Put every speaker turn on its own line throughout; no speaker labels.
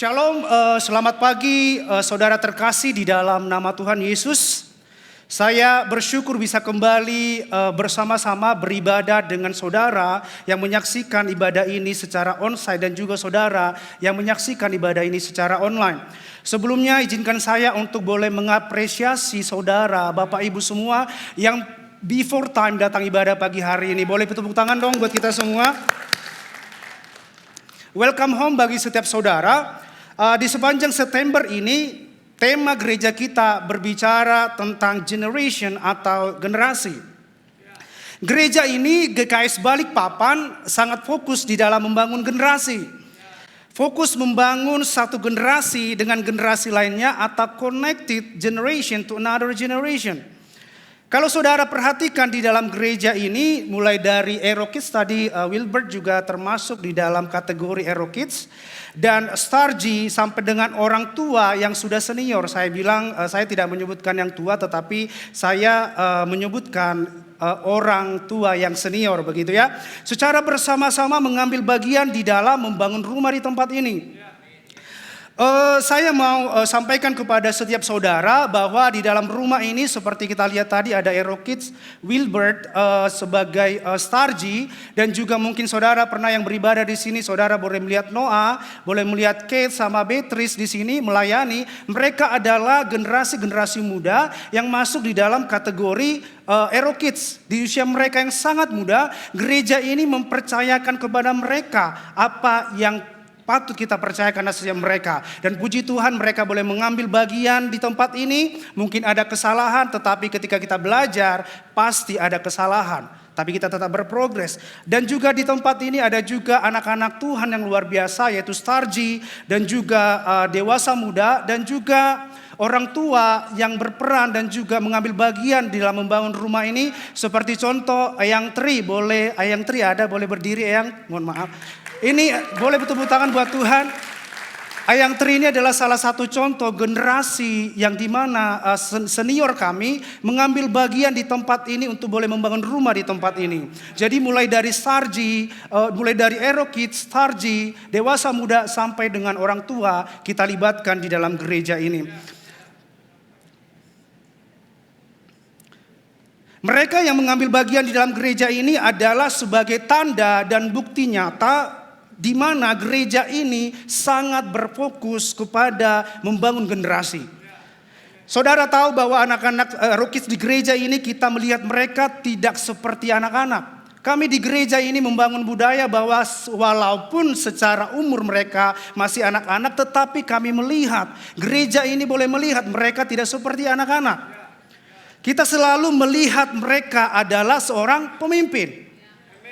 Shalom, selamat pagi saudara terkasih di dalam nama Tuhan Yesus. Saya bersyukur bisa kembali bersama-sama beribadah dengan saudara yang menyaksikan ibadah ini secara onsite dan juga saudara yang menyaksikan ibadah ini secara online. Sebelumnya izinkan saya untuk boleh mengapresiasi saudara, Bapak Ibu semua yang before time datang ibadah pagi hari ini. Boleh tepuk tangan dong buat kita semua. Welcome home bagi setiap saudara. Di sepanjang September ini, tema gereja kita berbicara tentang generation atau generasi. Gereja ini, GKS Balikpapan, sangat fokus di dalam membangun generasi. Fokus membangun satu generasi dengan generasi lainnya atau connected generation to another generation. Kalau saudara perhatikan di dalam gereja ini, mulai dari Aero Kids tadi, Wilbert juga termasuk di dalam kategori Aero Kids. Dan Starji sampai dengan orang tua yang sudah senior. Saya bilang, saya tidak menyebutkan yang tua, tetapi saya menyebutkan orang tua yang senior, begitu ya. Secara bersama-sama mengambil bagian di dalam membangun rumah di tempat ini. Saya mau sampaikan kepada setiap saudara bahwa di dalam rumah ini seperti kita lihat tadi ada Aero Kids, Wilbert sebagai Starji, dan juga mungkin saudara pernah yang beribadah di sini, saudara boleh melihat Noah, boleh melihat Kate sama Beatrice di sini melayani. Mereka adalah generasi-generasi muda yang masuk di dalam kategori Aero Kids. Di usia mereka yang sangat muda, gereja ini mempercayakan kepada mereka apa yang patut kita percayakan hasilnya mereka. Dan puji Tuhan mereka boleh mengambil bagian di tempat ini. Mungkin ada kesalahan, tetapi ketika kita belajar pasti ada kesalahan. Tapi kita tetap berprogres. Dan juga di tempat ini ada juga anak-anak Tuhan yang luar biasa, yaitu Starji dan juga dewasa muda dan juga orang tua yang berperan dan juga mengambil bagian di dalam membangun rumah ini. Seperti contoh Eyang Tri, boleh Eyang Tri ada, boleh berdiri Eyang, mohon maaf. Ini boleh bertepuk tangan buat Tuhan. Eyang Tri ini adalah salah satu contoh generasi yang dimana senior kami mengambil bagian di tempat ini untuk boleh membangun rumah di tempat ini. Jadi mulai dari Starji, mulai dari Aero Kids, Starji, dewasa muda sampai dengan orang tua kita libatkan di dalam gereja ini. Mereka yang mengambil bagian di dalam gereja ini adalah sebagai tanda dan bukti nyata di mana gereja ini sangat berfokus kepada membangun generasi. Saudara tahu bahwa anak-anak Rokits di gereja ini kita melihat mereka tidak seperti anak-anak. Kami di gereja ini membangun budaya bahwa walaupun secara umur mereka masih anak-anak, tetapi kami melihat gereja ini boleh melihat mereka tidak seperti anak-anak. Kita selalu melihat mereka adalah seorang pemimpin.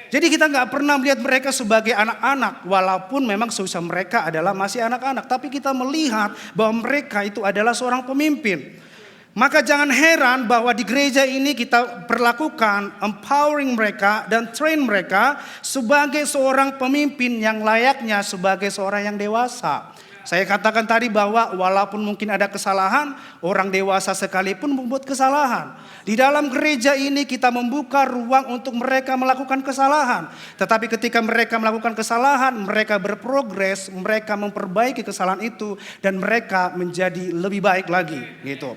Jadi kita nggak pernah melihat mereka sebagai anak-anak, walaupun memang seusia mereka adalah masih anak-anak. Tapi kita melihat bahwa mereka itu adalah seorang pemimpin. Maka jangan heran bahwa di gereja ini kita perlakukan empowering mereka dan train mereka sebagai seorang pemimpin yang layaknya sebagai seorang yang dewasa. Saya katakan tadi bahwa walaupun mungkin ada kesalahan, orang dewasa sekalipun membuat kesalahan. Di dalam gereja ini kita membuka ruang untuk mereka melakukan kesalahan. Tetapi ketika mereka melakukan kesalahan, mereka berprogres, mereka memperbaiki kesalahan itu dan mereka menjadi lebih baik lagi, gitu.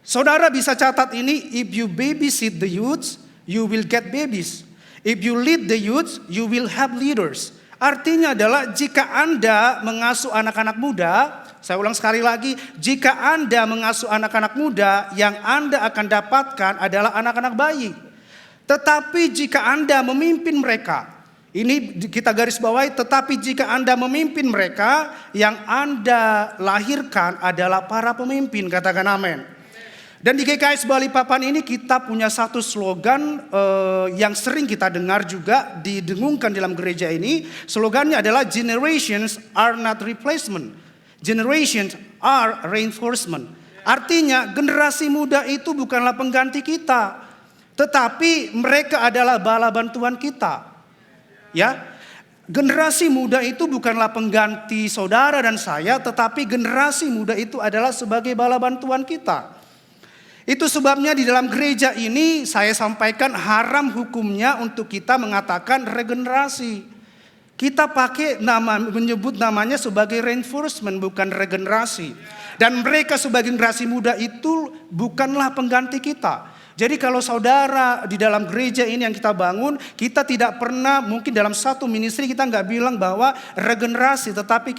Saudara bisa catat ini, if you babysit the youth, you will get babies. If you lead the youth, you will have leaders. Artinya adalah jika Anda mengasuh anak-anak muda, saya ulang sekali lagi, jika Anda mengasuh anak-anak muda, yang Anda akan dapatkan adalah anak-anak bayi. Tetapi jika Anda memimpin mereka, ini kita garis bawahi, tetapi jika Anda memimpin mereka, yang Anda lahirkan adalah para pemimpin, katakan amin. Dan di GKS Balikpapan ini kita punya satu slogan yang sering kita dengar juga didengungkan dalam gereja ini. Slogannya adalah generations are not replacement, generations are reinforcement. Artinya generasi muda itu bukanlah pengganti kita, tetapi mereka adalah bala bantuan kita. Ya, generasi muda itu bukanlah pengganti saudara dan saya, tetapi generasi muda itu adalah sebagai bala bantuan kita. Itu sebabnya di dalam gereja ini saya sampaikan haram hukumnya untuk kita mengatakan regenerasi. Kita pakai menyebut namanya sebagai reinforcement, bukan regenerasi. Dan mereka sebagai generasi muda itu bukanlah pengganti kita. Jadi kalau saudara di dalam gereja ini yang kita bangun, kita tidak pernah mungkin dalam satu ministry kita nggak bilang bahwa regenerasi, tetapi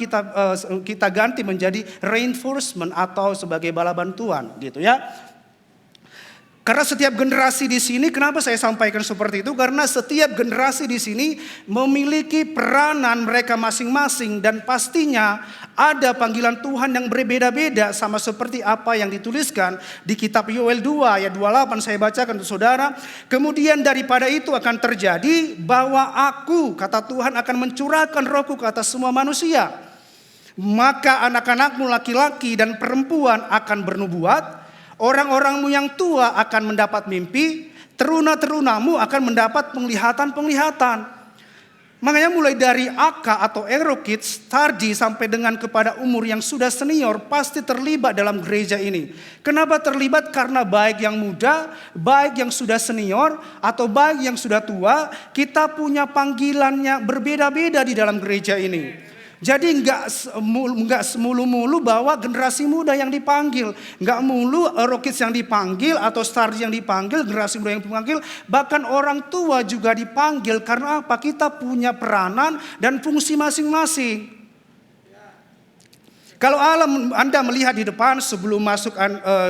kita ganti menjadi reinforcement atau sebagai bala bantuan, gitu ya. Karena setiap generasi di sini, kenapa saya sampaikan seperti itu? Karena setiap generasi di sini memiliki peranan mereka masing-masing dan pastinya ada panggilan Tuhan yang berbeda-beda, sama seperti apa yang dituliskan di kitab Yoel 2 ayat 28 saya bacakan untuk saudara. Kemudian daripada itu akan terjadi bahwa aku, kata Tuhan, akan mencurahkan rohku ke atas semua manusia. Maka anak-anakmu laki-laki dan perempuan akan bernubuat. Orang-orangmu yang tua akan mendapat mimpi, teruna-terunamu akan mendapat penglihatan-penglihatan. Makanya mulai dari AK atau Eurokids, Tardi sampai dengan kepada umur yang sudah senior pasti terlibat dalam gereja ini. Kenapa terlibat? Karena baik yang muda, baik yang sudah senior, atau baik yang sudah tua, kita punya panggilannya berbeda-beda di dalam gereja ini. Jadi enggak semulu-mulu bahwa generasi muda yang dipanggil, enggak mulu Rockets yang dipanggil atau Stars yang dipanggil, generasi muda yang dipanggil, bahkan orang tua juga dipanggil. Karena apa? Kita punya peranan dan fungsi masing-masing. Kalau Anda melihat di depan sebelum masuk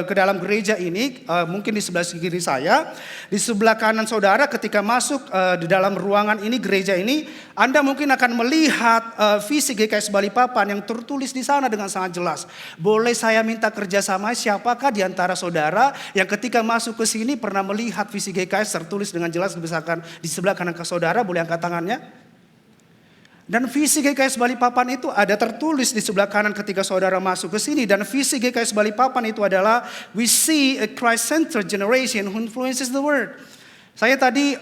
ke dalam gereja ini, mungkin di sebelah kiri saya, di sebelah kanan saudara ketika masuk di dalam ruangan ini, gereja ini, Anda mungkin akan melihat visi GKS Balikpapan yang tertulis di sana dengan sangat jelas. Boleh saya minta kerjasama, siapakah di antara saudara yang ketika masuk ke sini pernah melihat visi GKS tertulis dengan jelas di sebelah kanan ke saudara, boleh angkat tangannya? Dan visi GKS Balikpapan itu ada tertulis di sebelah kanan ketika saudara masuk ke sini. Dan visi GKS Balikpapan itu adalah we see a Christ-centered generation who influences the world. Saya tadi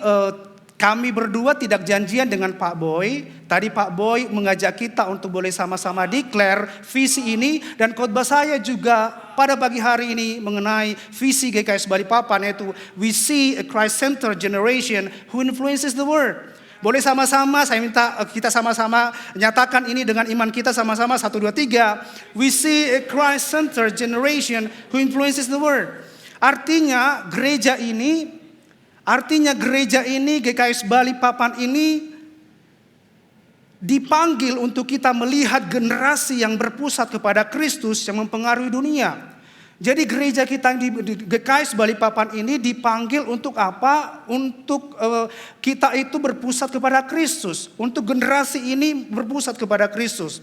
kami berdua tidak janjian dengan Pak Boy. Tadi Pak Boy mengajak kita untuk boleh sama-sama declare visi ini. Dan khotbah saya juga pada pagi hari ini mengenai visi GKS Balikpapan, yaitu we see a Christ-centered generation who influences the world. Boleh sama-sama, saya minta kita sama-sama nyatakan ini dengan iman kita sama-sama. 1, 2, 3. We see a Christ-centered generation who influences the world. Artinya gereja ini GKS Balikpapan ini dipanggil untuk kita melihat generasi yang berpusat kepada Kristus yang mempengaruhi dunia. Jadi gereja kita di GKS Balikpapan ini dipanggil untuk apa? Untuk kita itu berpusat kepada Kristus. Untuk generasi ini berpusat kepada Kristus.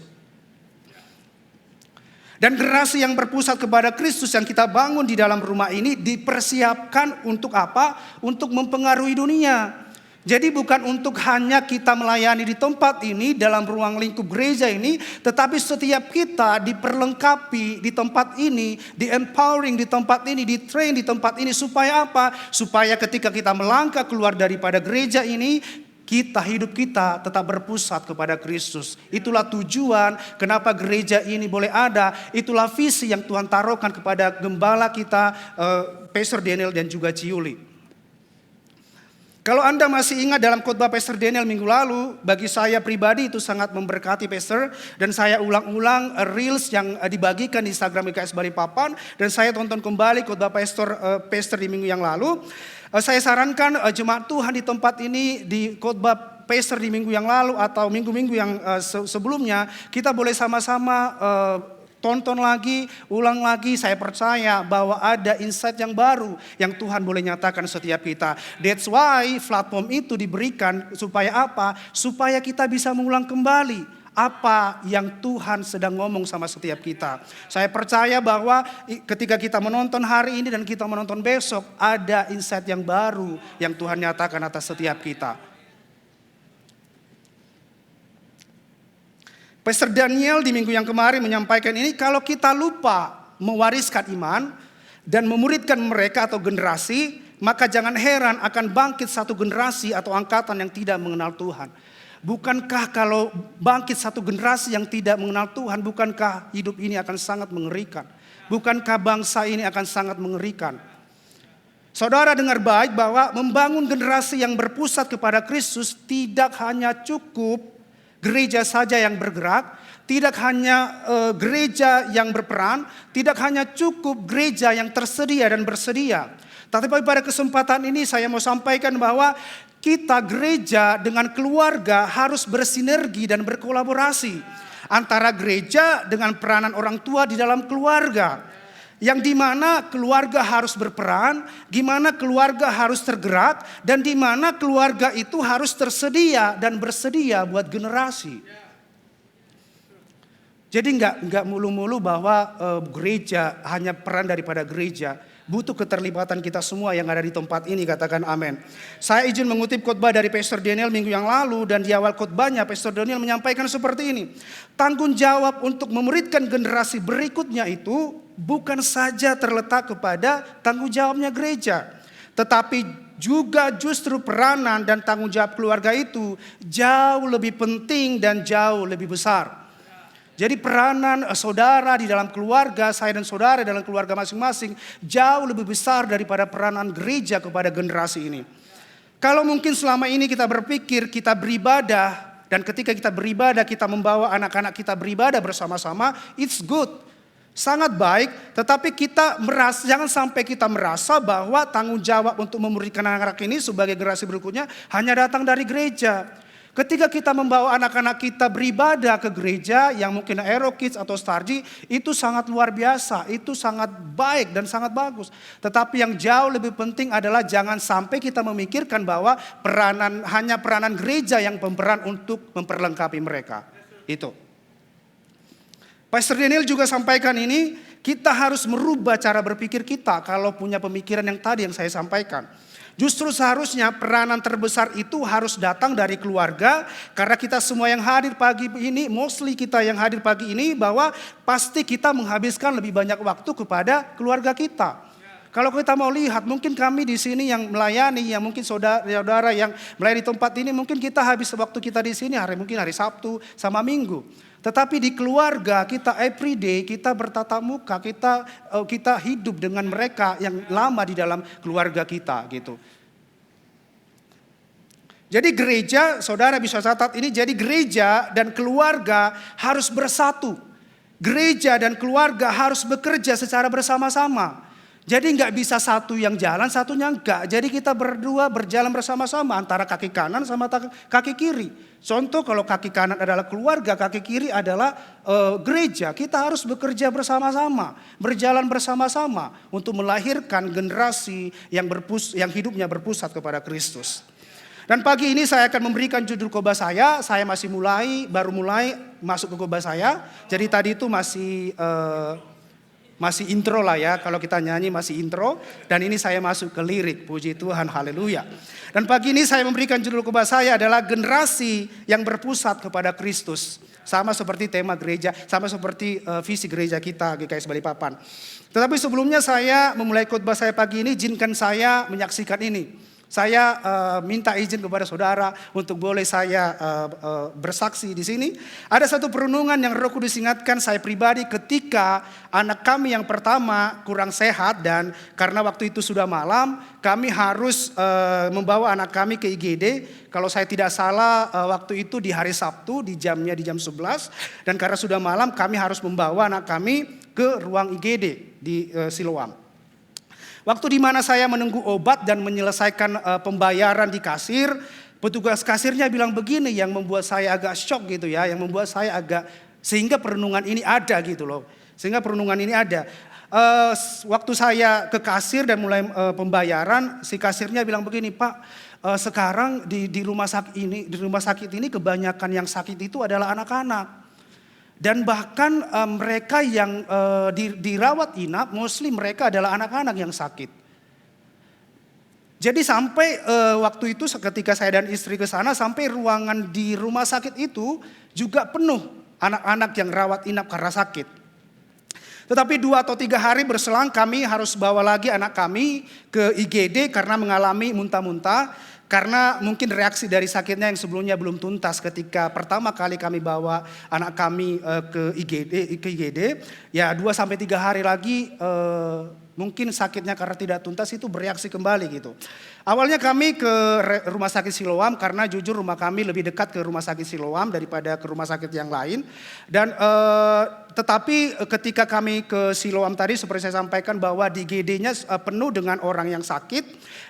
Dan generasi yang berpusat kepada Kristus yang kita bangun di dalam rumah ini dipersiapkan untuk apa? Untuk mempengaruhi dunia. Jadi bukan untuk hanya kita melayani di tempat ini, dalam ruang lingkup gereja ini, tetapi setiap kita diperlengkapi di tempat ini, di empowering di tempat ini, di train di tempat ini. Supaya apa? Supaya ketika kita melangkah keluar daripada gereja ini, hidup kita tetap berpusat kepada Kristus. Itulah tujuan kenapa gereja ini boleh ada. Itulah visi yang Tuhan taruhkan kepada gembala kita, Pastor Daniel dan juga Ciuli. Kalau Anda masih ingat dalam khotbah Pastor Daniel minggu lalu, bagi saya pribadi itu sangat memberkati Pastor. Dan saya ulang-ulang reels yang dibagikan di Instagram GKS Balikpapan. Dan saya tonton kembali khotbah Pastor di minggu yang lalu. Saya sarankan jemaat Tuhan di tempat ini, di khotbah Pastor di minggu yang lalu atau minggu-minggu yang sebelumnya, kita boleh sama-sama tonton lagi, ulang lagi. Saya percaya bahwa ada insight yang baru yang Tuhan boleh nyatakan setiap kita. That's why platform itu diberikan supaya apa? Supaya kita bisa mengulang kembali apa yang Tuhan sedang ngomong sama setiap kita. Saya percaya bahwa ketika kita menonton hari ini dan kita menonton besok, ada insight yang baru yang Tuhan nyatakan atas setiap kita. Pastor Daniel di minggu yang kemarin menyampaikan ini, kalau kita lupa mewariskan iman dan memuridkan mereka atau generasi, maka jangan heran akan bangkit satu generasi atau angkatan yang tidak mengenal Tuhan. Bukankah kalau bangkit satu generasi yang tidak mengenal Tuhan, bukankah hidup ini akan sangat mengerikan? Bukankah bangsa ini akan sangat mengerikan? Saudara dengar baik bahwa membangun generasi yang berpusat kepada Kristus tidak hanya cukup gereja saja yang bergerak, tidak hanya gereja yang berperan, tidak hanya cukup gereja yang tersedia dan bersedia. Tapi pada kesempatan ini saya mau sampaikan bahwa kita gereja dengan keluarga harus bersinergi dan berkolaborasi. Antara gereja dengan peranan orang tua di dalam keluarga. Yang dimana keluarga harus berperan, gimana keluarga harus tergerak, dan dimana keluarga itu harus tersedia dan bersedia buat generasi. Jadi nggak mulu-mulu bahwa gereja hanya peran daripada gereja. Butuh keterlibatan kita semua yang ada di tempat ini, katakan amin. Saya izin mengutip khotbah dari Pastor Daniel minggu yang lalu, dan di awal khotbahnya Pastor Daniel menyampaikan seperti ini. Tanggung jawab untuk memuridkan generasi berikutnya itu bukan saja terletak kepada tanggung jawabnya gereja, tetapi juga justru peranan dan tanggung jawab keluarga itu jauh lebih penting dan jauh lebih besar. Jadi peranan saudara di dalam keluarga, saya dan saudara dalam keluarga masing-masing jauh lebih besar daripada peranan gereja kepada generasi ini. Kalau mungkin selama ini kita berpikir kita beribadah, dan ketika kita beribadah kita membawa anak-anak kita beribadah bersama-sama, it's good. Sangat baik, tetapi jangan sampai kita merasa bahwa tanggung jawab untuk memuridkan anak-anak ini sebagai generasi berikutnya hanya datang dari gereja. Ketika kita membawa anak-anak kita beribadah ke gereja yang mungkin Aero Kids atau Starji, itu sangat luar biasa, itu sangat baik dan sangat bagus. Tetapi yang jauh lebih penting adalah jangan sampai kita memikirkan bahwa hanya peranan gereja yang berperan untuk memperlengkapi mereka. Itu. Pastor Daniel juga sampaikan ini, kita harus merubah cara berpikir kita kalau punya pemikiran yang tadi yang saya sampaikan. Justru seharusnya peranan terbesar itu harus datang dari keluarga. Karena kita semua yang hadir pagi ini, mostly kita yang hadir pagi ini, bahwa pasti kita menghabiskan lebih banyak waktu kepada keluarga kita. Kalau kita mau lihat, mungkin kami di sini yang melayani, yang mungkin saudara yang melayani di tempat ini, mungkin kita habis waktu kita di sini mungkin hari Sabtu sama Minggu. Tetapi di keluarga kita everyday, kita bertatap muka, kita hidup dengan mereka yang lama di dalam keluarga kita gitu. Jadi gereja, saudara bisa catat ini, jadi gereja dan keluarga harus bersatu. Gereja dan keluarga harus bekerja secara bersama-sama. Jadi nggak bisa satu yang jalan, satunya enggak. Jadi kita berdua berjalan bersama-sama antara kaki kanan sama kaki kiri. Contoh kalau kaki kanan adalah keluarga, kaki kiri adalah gereja. Kita harus bekerja bersama-sama, berjalan bersama-sama untuk melahirkan generasi yang hidupnya berpusat kepada Kristus. Dan pagi ini saya akan memberikan judul khotbah saya masih baru mulai masuk ke khotbah saya. Jadi tadi itu masih intro lah ya, kalau kita nyanyi masih intro. Dan ini saya masuk ke lirik, puji Tuhan, haleluya. Dan pagi ini saya memberikan judul khotbah saya adalah generasi yang berpusat kepada Kristus. Sama seperti tema gereja, sama seperti visi gereja kita GKS Balikpapan. Tetapi sebelumnya saya memulai khotbah saya pagi ini, izinkan saya menyaksikan ini. Saya minta izin kepada saudara untuk boleh saya bersaksi di sini. Ada satu perenungan yang Roh Kudus ingatkan saya pribadi ketika anak kami yang pertama kurang sehat, dan karena waktu itu sudah malam, kami harus membawa anak kami ke IGD. Kalau saya tidak salah waktu itu di hari Sabtu di jam 11, dan karena sudah malam kami harus membawa anak kami ke ruang IGD di Siloam. Waktu di mana saya menunggu obat dan menyelesaikan pembayaran di kasir, petugas kasirnya bilang begini yang membuat saya agak shock gitu ya, yang membuat saya sehingga perenungan ini ada gitu loh. Sehingga perenungan ini ada. Waktu saya ke kasir dan mulai pembayaran, si kasirnya bilang begini, "Pak, sekarang di rumah sakit ini kebanyakan yang sakit itu adalah anak-anak. Dan bahkan mereka yang dirawat inap, mostly mereka adalah anak-anak yang sakit." Jadi sampai waktu itu ketika saya dan istri ke sana, sampai ruangan di rumah sakit itu juga penuh anak-anak yang rawat inap karena sakit. Tetapi 2 atau 3 hari berselang kami harus bawa lagi anak kami ke IGD karena mengalami muntah-muntah. Karena mungkin reaksi dari sakitnya yang sebelumnya belum tuntas ketika pertama kali kami bawa anak kami ke IGD, ya 2-3 hari lagi mungkin sakitnya karena tidak tuntas itu bereaksi kembali gitu. Awalnya kami ke rumah sakit Siloam karena jujur rumah kami lebih dekat ke rumah sakit Siloam daripada ke rumah sakit yang lain. Dan tetapi ketika kami ke Siloam tadi seperti saya sampaikan bahwa di IGD-nya penuh dengan orang yang sakit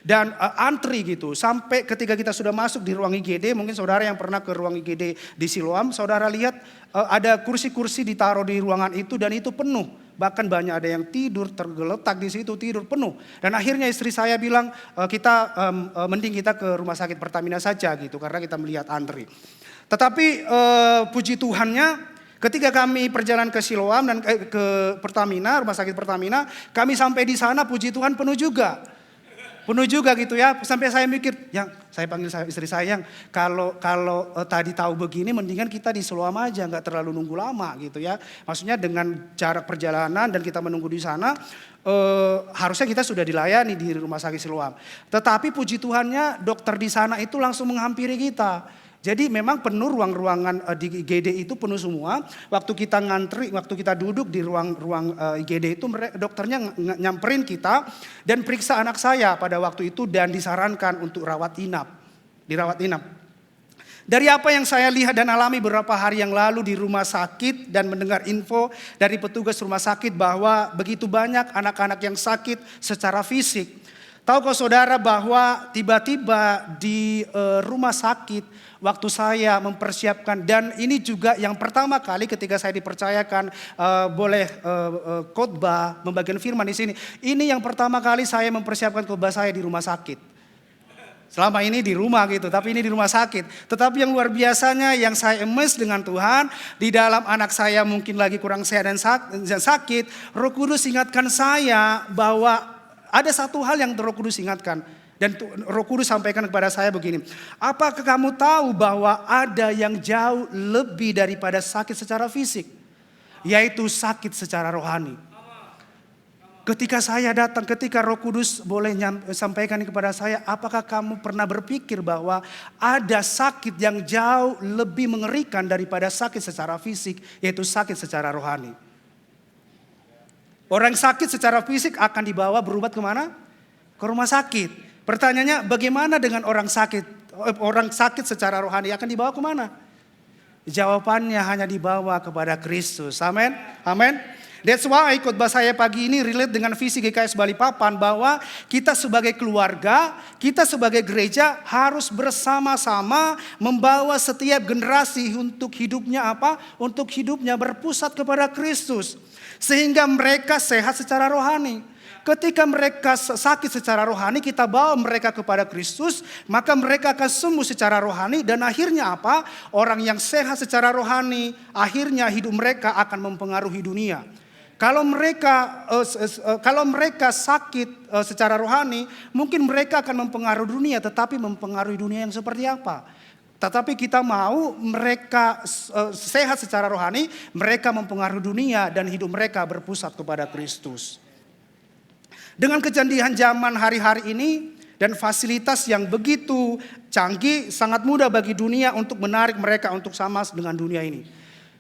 dan antri gitu. Sampai ketika kita sudah masuk di ruang IGD, mungkin saudara yang pernah ke ruang IGD di Siloam, saudara lihat ada kursi-kursi ditaruh di ruangan itu dan itu penuh. Bahkan banyak ada yang tidur tergeletak di situ, tidur penuh. Dan akhirnya istri saya bilang mending kita ke rumah sakit Pertamina saja gitu karena kita melihat antri. Tetapi puji Tuhannya ketika kami perjalanan ke Siloam dan ke Pertamina, rumah sakit Pertamina, kami sampai di sana puji Tuhan penuh juga. Penuh juga gitu ya, sampai saya mikir, yang saya panggil istri saya, kalau tadi tahu begini mendingan kita di Siloam aja, nggak terlalu nunggu lama gitu ya. Maksudnya dengan jarak perjalanan dan kita menunggu di sana, harusnya kita sudah dilayani di rumah sakit Siloam. Tetapi puji Tuhannya dokter di sana itu langsung menghampiri kita. Jadi memang penuh ruang-ruangan di IGD itu penuh semua. Waktu kita ngantri, waktu kita duduk di ruang IGD itu dokternya nyamperin kita dan periksa anak saya pada waktu itu dan disarankan untuk dirawat inap. Dari apa yang saya lihat dan alami beberapa hari yang lalu di rumah sakit dan mendengar info dari petugas rumah sakit bahwa begitu banyak anak-anak yang sakit secara fisik. Tahukah saudara bahwa tiba-tiba di rumah sakit waktu saya mempersiapkan, dan ini juga yang pertama kali ketika saya dipercayakan boleh khotbah membagikan firman di sini. Ini yang pertama kali saya mempersiapkan khotbah saya di rumah sakit. Selama ini di rumah gitu, tapi ini di rumah sakit. Tetapi yang luar biasanya yang saya emes dengan Tuhan, di dalam anak saya mungkin lagi kurang sehat dan sakit, Roh Kudus ingatkan saya bahwa ada satu hal yang Roh Kudus ingatkan. Dan Roh Kudus sampaikan kepada saya begini. Apakah kamu tahu bahwa ada yang jauh lebih daripada sakit secara fisik? Yaitu sakit secara rohani. Ketika saya datang, ketika Roh Kudus boleh sampaikan kepada saya. Apakah kamu pernah berpikir bahwa ada sakit yang jauh lebih mengerikan daripada sakit secara fisik? Yaitu sakit secara rohani. Orang sakit secara fisik akan dibawa berobat kemana? Ke rumah sakit. Pertanyaannya bagaimana dengan orang sakit? Orang sakit secara rohani akan dibawa kemana? Jawabannya hanya dibawa kepada Kristus. Amin. Amin. That's why khotbah saya pagi ini relate dengan visi GKS Balikpapan bahwa kita sebagai keluarga, kita sebagai gereja harus bersama-sama membawa setiap generasi untuk hidupnya apa? Untuk hidupnya berpusat kepada Kristus. Sehingga mereka sehat secara rohani. Ketika mereka sakit secara rohani, kita bawa mereka kepada Kristus, maka mereka akan sembuh secara rohani. Dan akhirnya apa? Orang yang sehat secara rohani, akhirnya hidup mereka akan mempengaruhi dunia. Kalau mereka sakit secara rohani, mungkin mereka akan mempengaruhi dunia, tetapi mempengaruhi dunia yang seperti apa? Tetapi kita mau mereka sehat secara rohani, mereka mempengaruhi dunia dan hidup mereka berpusat kepada Kristus. Dengan kecanggihan zaman hari-hari ini dan fasilitas yang begitu canggih, sangat mudah bagi dunia untuk menarik mereka untuk sama dengan dunia ini.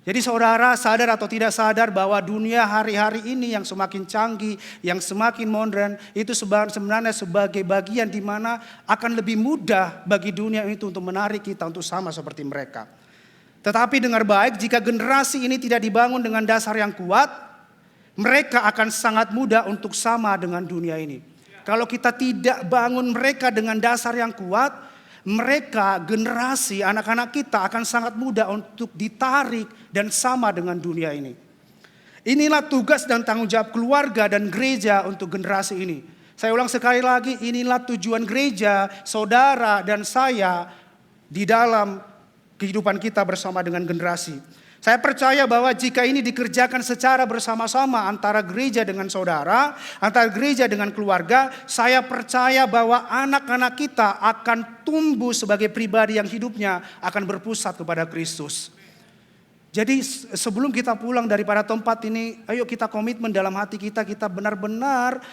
Jadi saudara sadar atau tidak sadar bahwa dunia hari-hari ini yang semakin canggih, yang semakin modern, itu sebenarnya sebagai bagian di mana akan lebih mudah bagi dunia itu untuk menarik kita untuk sama seperti mereka. Tetapi dengar baik, jika generasi ini tidak dibangun dengan dasar yang kuat, mereka akan sangat mudah untuk sama dengan dunia ini. Kalau kita tidak bangun mereka dengan dasar yang kuat, mereka generasi anak-anak kita akan sangat mudah untuk ditarik dan sama dengan dunia ini. Inilah tugas dan tanggung jawab keluarga dan gereja untuk generasi ini. Saya ulang sekali lagi, inilah tujuan gereja, saudara dan saya di dalam kehidupan kita bersama dengan generasi. Saya percaya bahwa jika ini dikerjakan secara bersama-sama antara gereja dengan saudara, antara gereja dengan keluarga, saya percaya bahwa anak-anak kita akan tumbuh sebagai pribadi yang hidupnya akan berpusat kepada Kristus. Jadi sebelum kita pulang daripada tempat ini, ayo kita komitmen dalam hati kita, kita benar-benar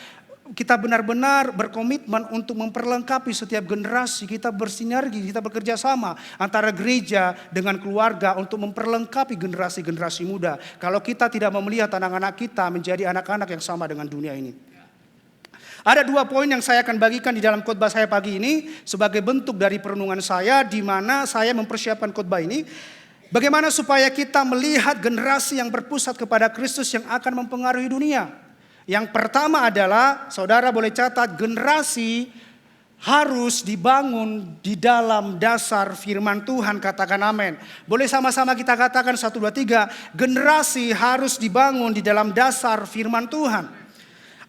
kita benar-benar berkomitmen untuk memperlengkapi setiap generasi, kita bersinergi, kita bekerja sama antara gereja dengan keluarga untuk memperlengkapi generasi-generasi muda. Kalau kita tidak mau melihat anak-anak kita menjadi anak-anak yang sama dengan dunia ini. Ada 2 poin yang saya akan bagikan di dalam khotbah saya pagi ini sebagai bentuk dari perenungan saya, di mana saya mempersiapkan khotbah ini. Bagaimana supaya kita melihat generasi yang berpusat kepada Kristus yang akan mempengaruhi dunia. Yang pertama adalah, saudara boleh catat, generasi harus dibangun di dalam dasar firman Tuhan. Katakan amin. Boleh sama-sama kita katakan 1, 2, 3. Generasi harus dibangun di dalam dasar firman Tuhan.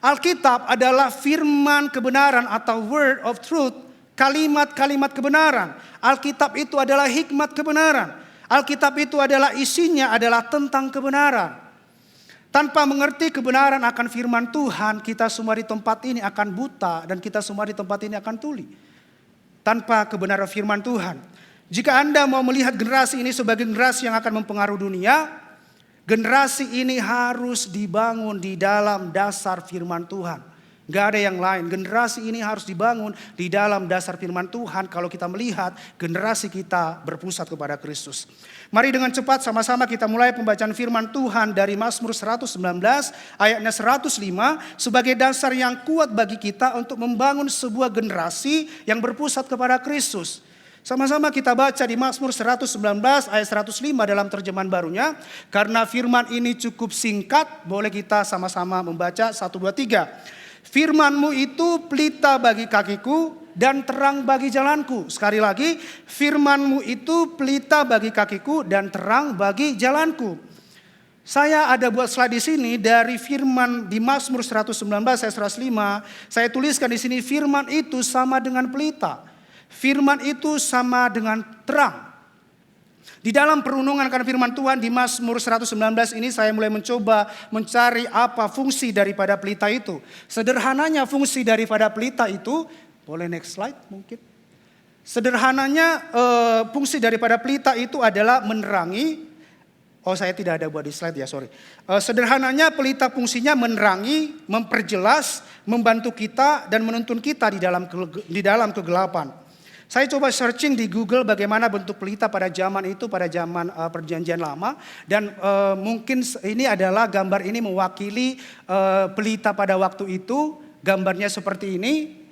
Alkitab adalah firman kebenaran atau word of truth. Kalimat-kalimat kebenaran. Alkitab itu adalah hikmat kebenaran. Alkitab itu adalah isinya adalah tentang kebenaran. Tanpa mengerti kebenaran akan firman Tuhan, kita semua di tempat ini akan buta dan kita semua di tempat ini akan tuli. Tanpa kebenaran firman Tuhan. Jika Anda mau melihat generasi ini sebagai generasi yang akan mempengaruhi dunia, generasi ini harus dibangun di dalam dasar firman Tuhan. Gak ada yang lain. Generasi ini harus dibangun di dalam dasar firman Tuhan kalau kita melihat generasi kita berpusat kepada Kristus. Mari dengan cepat sama-sama kita mulai pembacaan firman Tuhan dari Mazmur 119 ayatnya 105 sebagai dasar yang kuat bagi kita untuk membangun sebuah generasi yang berpusat kepada Kristus. Sama-sama kita baca di Mazmur 119 ayat 105 dalam terjemahan barunya. Karena firman ini cukup singkat, boleh kita sama-sama membaca 1, 2, 3. Firman-Mu itu pelita bagi kakiku dan terang bagi jalanku. Sekali lagi, firman-Mu itu pelita bagi kakiku dan terang bagi jalanku. Saya ada buat slide di sini dari firman di Mazmur 119 ayat 105. Saya tuliskan di sini firman itu sama dengan pelita. Firman itu sama dengan terang. Di dalam perenungan akan firman Tuhan di Mazmur 119 ini saya mulai mencoba mencari apa fungsi daripada pelita itu. Sederhananya fungsi daripada pelita itu, boleh next slide mungkin. Sederhananya fungsi daripada pelita itu adalah menerangi. Oh saya tidak ada buat di slide ya, sorry. Sederhananya pelita fungsinya menerangi, memperjelas, membantu kita dan menuntun kita di dalam kegelapan. Saya coba searching di Google bagaimana bentuk pelita pada zaman itu, pada zaman perjanjian lama. Dan mungkin ini adalah gambar ini mewakili pelita pada waktu itu. Gambarnya seperti ini.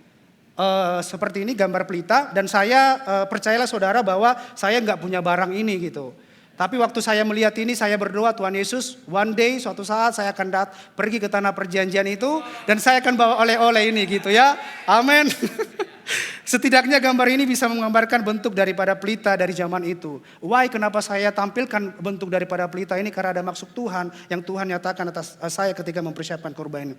Seperti ini gambar pelita. Dan saya percayalah saudara bahwa saya nggak punya barang ini gitu. Tapi waktu saya melihat ini saya berdoa Tuhan Yesus, one day suatu saat saya akan pergi ke tanah perjanjian itu. Dan saya akan bawa oleh-oleh ini gitu ya. Amin. Setidaknya gambar ini bisa menggambarkan bentuk daripada pelita dari zaman itu. Why? Kenapa saya tampilkan bentuk daripada pelita ini? Karena ada maksud Tuhan yang Tuhan nyatakan atas saya ketika mempersiapkan korban ini.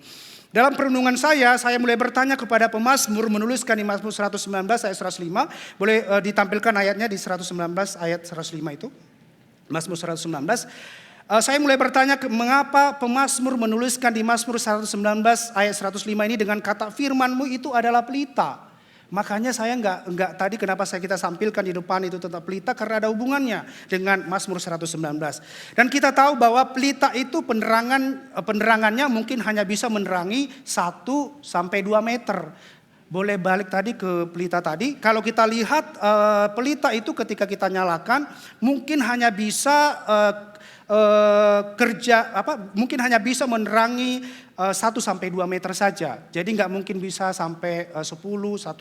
Dalam perenungan saya mulai bertanya kepada pemazmur menuliskan di Mazmur 119 ayat 105. Boleh ditampilkan ayatnya di 119 ayat 105 itu. Mazmur 119. Saya mulai bertanya mengapa pemazmur menuliskan di Mazmur 119 ayat 105 ini dengan kata firman-Mu itu adalah pelita. Makanya saya enggak tadi kenapa kita sampilkan di depan itu tentang pelita karena ada hubungannya dengan Mazmur 119. Dan kita tahu bahwa pelita itu penerangannya mungkin hanya bisa menerangi 1 sampai 2 meter. Boleh balik tadi ke pelita tadi. Kalau kita lihat pelita itu ketika kita nyalakan mungkin hanya bisa mungkin hanya bisa menerangi 1 sampai 2 meter saja. Jadi nggak mungkin bisa sampai 1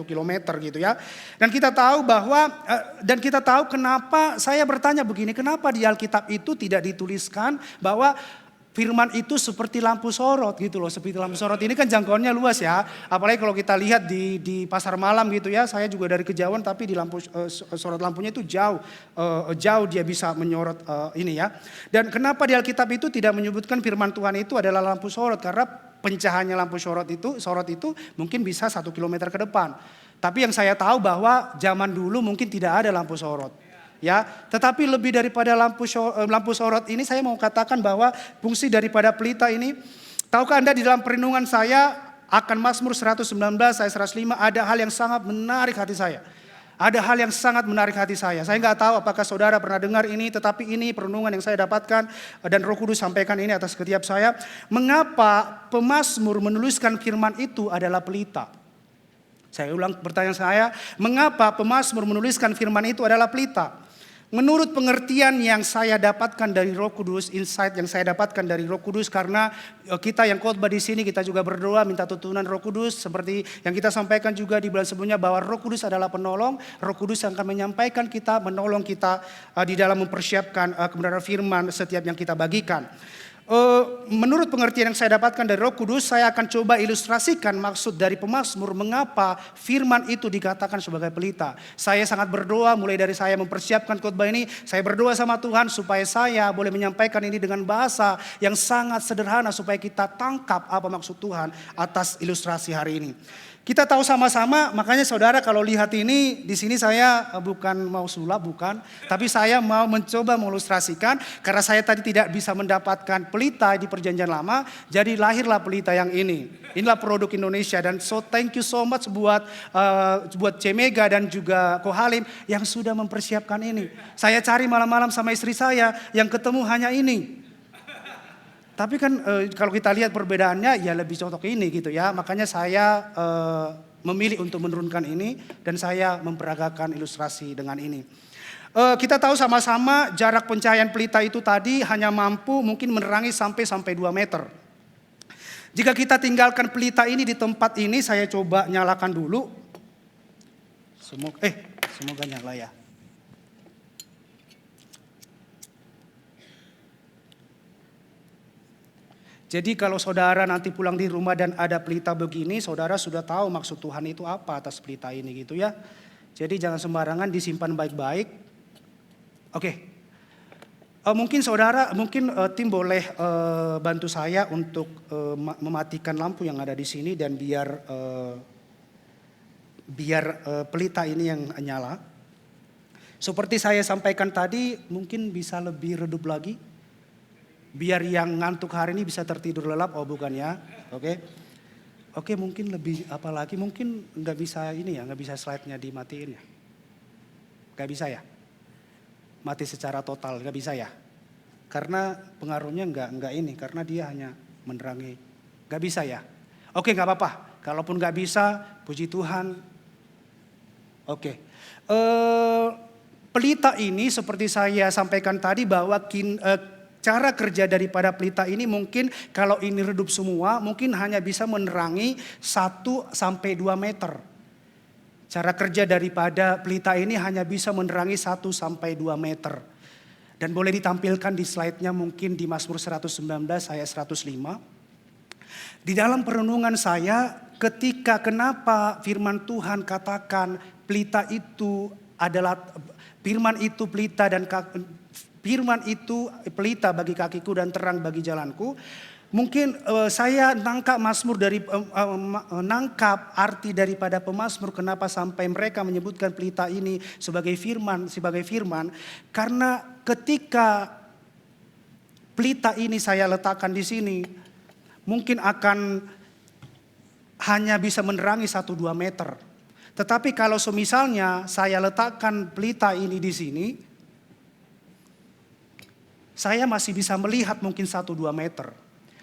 kilometer gitu ya. Dan kita tahu kenapa saya bertanya begini, kenapa di Alkitab itu tidak dituliskan bahwa firman itu seperti lampu sorot gitu loh. Seperti lampu sorot ini kan jangkauannya luas ya. Apalagi kalau kita lihat di pasar malam gitu ya. Saya juga dari Kejauhan tapi di sorot lampunya itu jauh dia bisa menyorot ini ya. Dan kenapa di Alkitab itu tidak menyebutkan firman Tuhan itu adalah lampu sorot? Karena pencahayaannya lampu sorot itu mungkin bisa 1 kilometer ke depan. Tapi yang saya tahu bahwa zaman dulu mungkin tidak ada lampu sorot. Ya, tetapi lebih daripada lampu sorot ini saya mau katakan bahwa fungsi daripada pelita ini, tahukah Anda di dalam perenungan saya akan Mazmur 119 ayat 105 ada hal yang sangat menarik hati saya. Ada hal yang sangat menarik hati saya. Saya nggak tahu apakah saudara pernah dengar ini, tetapi ini perenungan yang saya dapatkan dan Roh Kudus sampaikan ini atas setiap saya. Mengapa pemazmur menuliskan firman itu adalah pelita? Saya ulang pertanyaan saya, mengapa pemazmur menuliskan firman itu adalah pelita? Menurut pengertian yang saya dapatkan dari Roh Kudus, insight yang saya dapatkan dari Roh Kudus, karena kita yang khotbah di sini kita juga berdoa minta tuntunan Roh Kudus, seperti yang kita sampaikan juga di bulan sebelumnya bahwa Roh Kudus adalah penolong. Roh Kudus yang akan menyampaikan kita, menolong kita di dalam mempersiapkan kebenaran firman setiap yang kita bagikan. Menurut pengertian yang saya dapatkan dari Roh Kudus, saya akan coba ilustrasikan maksud dari pemazmur mengapa firman itu dikatakan sebagai pelita. Saya sangat berdoa mulai dari saya mempersiapkan khotbah ini, saya berdoa sama Tuhan supaya saya boleh menyampaikan ini dengan bahasa yang sangat sederhana supaya kita tangkap apa maksud Tuhan atas ilustrasi hari ini. Kita tahu sama-sama, makanya saudara kalau lihat ini, di sini saya bukan mau sulap, bukan. Tapi saya mau mencoba mengilustrasikan, karena saya tadi tidak bisa mendapatkan pelita di perjanjian lama, jadi lahirlah pelita yang ini. Inilah produk Indonesia, dan so thank you so much buat Cemega dan juga Kohalim yang sudah mempersiapkan ini. Saya cari malam-malam sama istri saya, yang ketemu hanya ini. Tapi kan kalau kita lihat perbedaannya ya lebih cocok ini gitu ya. Makanya saya memilih untuk menurunkan ini dan saya memperagakan ilustrasi dengan ini. Kita tahu sama-sama jarak pencahayaan pelita itu tadi hanya mampu mungkin menerangi sampai 2 meter. Jika kita tinggalkan pelita ini di tempat ini, saya coba nyalakan dulu. Semoga nyala ya. Jadi kalau saudara nanti pulang di rumah dan ada pelita begini, saudara sudah tahu maksud Tuhan itu apa atas pelita ini gitu ya. Jadi jangan sembarangan, disimpan baik-baik. Oke. Mungkin saudara, tim boleh bantu saya untuk mematikan lampu yang ada di sini dan biar pelita ini yang nyala. Seperti saya sampaikan tadi, mungkin bisa lebih redup lagi. Biar yang ngantuk hari ini bisa tertidur lelap, oh bukan ya, oke mungkin lebih apa lagi, mungkin nggak bisa ini ya, nggak bisa slide-nya dimatiin ya, nggak bisa ya, mati secara total nggak bisa ya, karena pengaruhnya nggak ini, karena dia hanya menerangi, nggak bisa ya, oke nggak apa-apa, kalaupun nggak bisa, puji Tuhan, oke. Pelita ini seperti saya sampaikan tadi bahwa cara kerja daripada pelita ini mungkin kalau ini redup semua mungkin hanya bisa menerangi 1-2 meter. Cara kerja daripada pelita ini hanya bisa menerangi 1-2 meter. Dan boleh ditampilkan di slide-nya mungkin di Mazmur 119 ayat 105. Di dalam perenungan saya ketika kenapa firman Tuhan katakan pelita itu adalah firman itu pelita dan firman itu pelita bagi kakiku dan terang bagi jalanku. Mungkin saya nangkap Mazmur dari nangkap arti daripada pemazmur kenapa sampai mereka menyebutkan pelita ini sebagai firman karena ketika pelita ini saya letakkan di sini mungkin akan hanya bisa menerangi 1-2 meter. Tetapi kalau semisalnya saya letakkan pelita ini di sini, saya masih bisa melihat mungkin 1-2 meter.